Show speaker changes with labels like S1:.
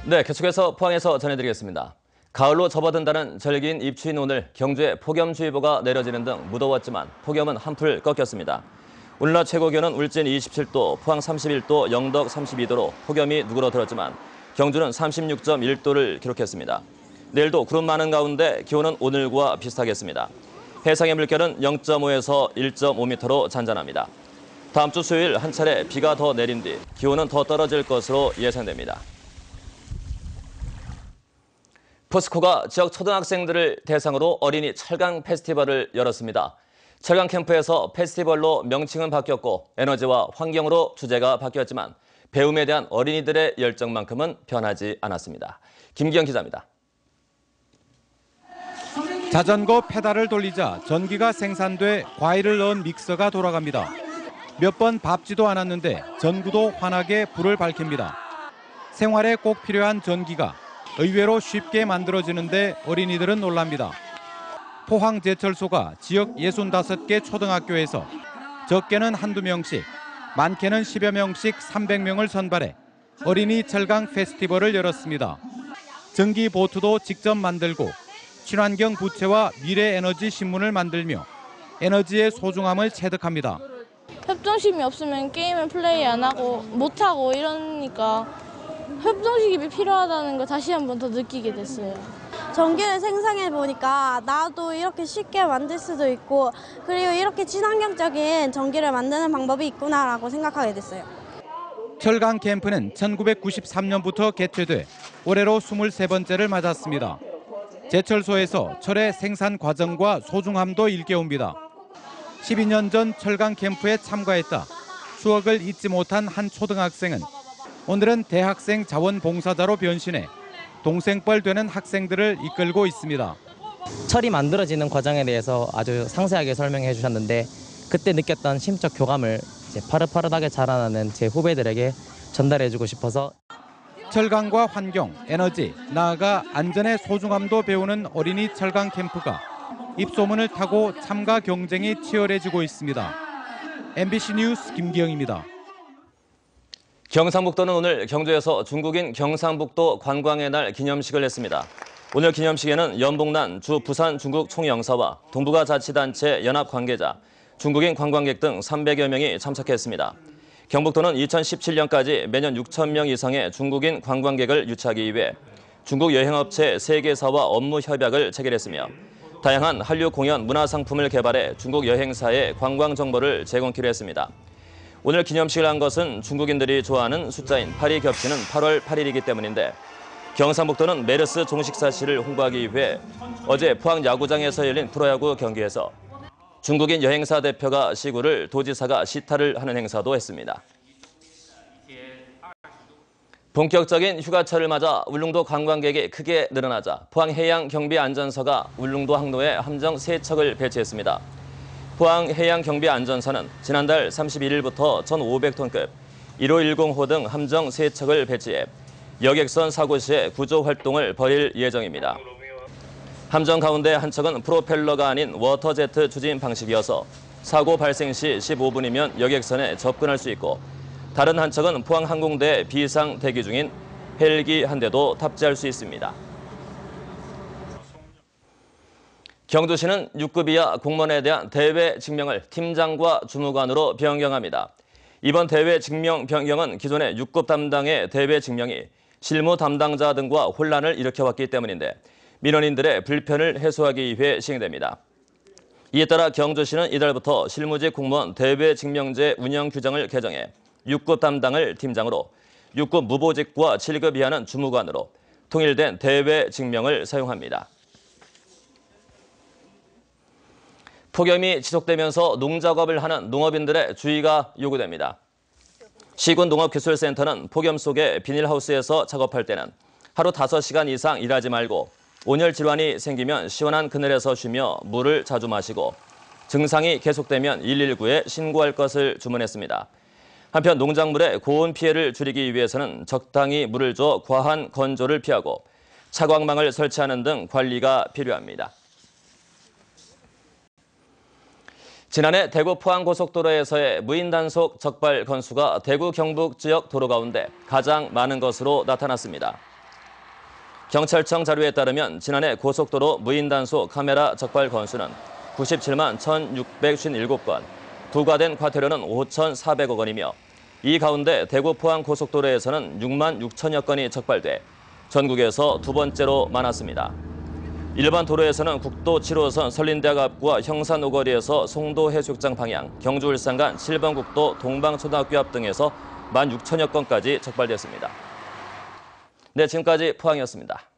S1: 네, 계속해서 포항에서 전해드리겠습니다. 가을로 접어든다는 절기인 입추인 오늘 경주에 폭염주의보가 내려지는 등 무더웠지만 폭염은 한풀 꺾였습니다. 오늘 낮 최고 기온은 울진 27도, 포항 31도, 영덕 32도로 폭염이 누그러들었지만 경주는 36.1도를 기록했습니다. 내일도 구름 많은 가운데 기온은 오늘과 비슷하겠습니다. 해상의 물결은 0.5에서 1.5m로 잔잔합니다. 다음 주 수요일 한 차례 비가 더 내린 뒤 기온은 더 떨어질 것으로 예상됩니다. 포스코가 지역 초등학생들을 대상으로 어린이 철강 페스티벌을 열었습니다. 철강 캠프에서 페스티벌로 명칭은 바뀌었고 에너지와 환경으로 주제가 바뀌었지만 배움에 대한 어린이들의 열정만큼은 변하지 않았습니다. 김기영 기자입니다.
S2: 자전거 페달을 돌리자 전기가 생산돼 과일을 넣은 믹서가 돌아갑니다. 몇 번 밟지도 않았는데 전구도 환하게 불을 밝힙니다. 생활에 꼭 필요한 전기가 의외로 쉽게 만들어지는데 어린이들은 놀랍니다. 포항제철소가 지역 65개 초등학교에서 적게는 한두 명씩, 많게는 10여 명씩 300명을 선발해 어린이 철강 페스티벌을 열었습니다. 전기 보트도 직접 만들고 친환경 부채와 미래에너지 신문을 만들며 에너지의 소중함을 체득합니다.
S3: 협동심이 없으면 게임을 플레이 안 하고 못 하고 이러니까 협동심이 필요하다는 걸 다시 한 번 더 느끼게 됐어요.
S4: 전기를 생산해 보니까 나도 이렇게 쉽게 만들 수도 있고 그리고 이렇게 친환경적인 전기를 만드는 방법이 있구나라고 생각하게 됐어요.
S2: 철강 캠프는 1993년부터 개최돼 올해로 23번째를 맞았습니다. 제철소에서 철의 생산 과정과 소중함도 일깨웁니다. 12년 전 철강 캠프에 참가했다 추억을 잊지 못한 한 초등학생은 오늘은 대학생 자원봉사자로 변신해 동생뻘 되는 학생들을 이끌고 있습니다.
S5: 철이 만들어지는 과정에 대해서 아주 상세하게 설명해 주셨는데 그때 느꼈던 심적 교감을 이제 파릇파릇하게 자라나는 제 후배들에게 전달해주고 싶어서
S2: 철강과 환경, 에너지, 나아가 안전의 소중함도 배우는 어린이 철강 캠프가 입소문을 타고 참가 경쟁이 치열해지고 있습니다. MBC 뉴스 김기영입니다.
S1: 경상북도는 오늘 경주에서 중국인 경상북도 관광의 날 기념식을 했습니다. 오늘 기념식에는 연봉난 주 부산 중국 총영사와 동북아 자치단체 연합 관계자, 중국인 관광객 등 300여 명이 참석했습니다. 경북도는 2017년까지 매년 6천 명 이상의 중국인 관광객을 유치하기 위해 중국 여행업체 3개사와 업무 협약을 체결했으며 다양한 한류 공연 문화상품을 개발해 중국 여행사에 관광 정보를 제공키로 했습니다. 오늘 기념식을 한 것은 중국인들이 좋아하는 숫자인 8이 겹치는 8월 8일이기 때문인데 경상북도는 메르스 종식 사실을 홍보하기 위해 어제 포항 야구장에서 열린 프로야구 경기에서 중국인 여행사 대표가 시구를 도지사가 시타를 하는 행사도 했습니다. 본격적인 휴가철을 맞아 울릉도 관광객이 크게 늘어나자 포항해양경비안전서가 울릉도 항로에 함정 3척을 배치했습니다. 포항해양경비안전서는 지난달 31일부터 1,500톤급 1510호 등 함정 3척을 배치해 여객선 사고 시에 구조 활동을 벌일 예정입니다. 함정 가운데 한 척은 프로펠러가 아닌 워터제트 추진 방식이어서 사고 발생 시 15분이면 여객선에 접근할 수 있고 다른 한 척은 포항항공대에 비상 대기 중인 헬기 한 대도 탑재할 수 있습니다. 경주시는 6급 이하 공무원에 대한 대외 직명을 팀장과 주무관으로 변경합니다. 이번 대외 직명 변경은 기존의 6급 담당의 대외 직명이 실무 담당자 등과 혼란을 일으켜왔기 때문인데 민원인들의 불편을 해소하기 위해 시행됩니다. 이에 따라 경주시는 이달부터 실무직 공무원 대외 직명제 운영 규정을 개정해 6급 담당을 팀장으로 6급 무보직과 7급 이하는 주무관으로 통일된 대외 직명을 사용합니다. 폭염이 지속되면서 농작업을 하는 농업인들의 주의가 요구됩니다. 시군농업기술센터는 폭염 속에 비닐하우스에서 작업할 때는 하루 5시간 이상 일하지 말고 온열 질환이 생기면 시원한 그늘에서 쉬며 물을 자주 마시고 증상이 계속되면 119에 신고할 것을 주문했습니다. 한편 농작물의 고온 피해를 줄이기 위해서는 적당히 물을 줘 과한 건조를 피하고 차광망을 설치하는 등 관리가 필요합니다. 지난해 대구 포항고속도로에서의 무인 단속 적발 건수가 대구 경북 지역 도로 가운데 가장 많은 것으로 나타났습니다. 경찰청 자료에 따르면 지난해 고속도로 무인단속 카메라 적발 건수는 97만 1,657건, 부과된 과태료는 5,400억 원이며 이 가운데 대구 포항 고속도로에서는 6만 6천여 건이 적발돼 전국에서 두 번째로 많았습니다. 일반 도로에서는 국도 7호선 설린대학 앞과 형산 오거리에서 송도 해수욕장 방향, 경주 울산 간 7번 국도 동방초등학교 앞 등에서 1만 6천여 건까지 적발됐습니다. 네, 지금까지 포항이었습니다.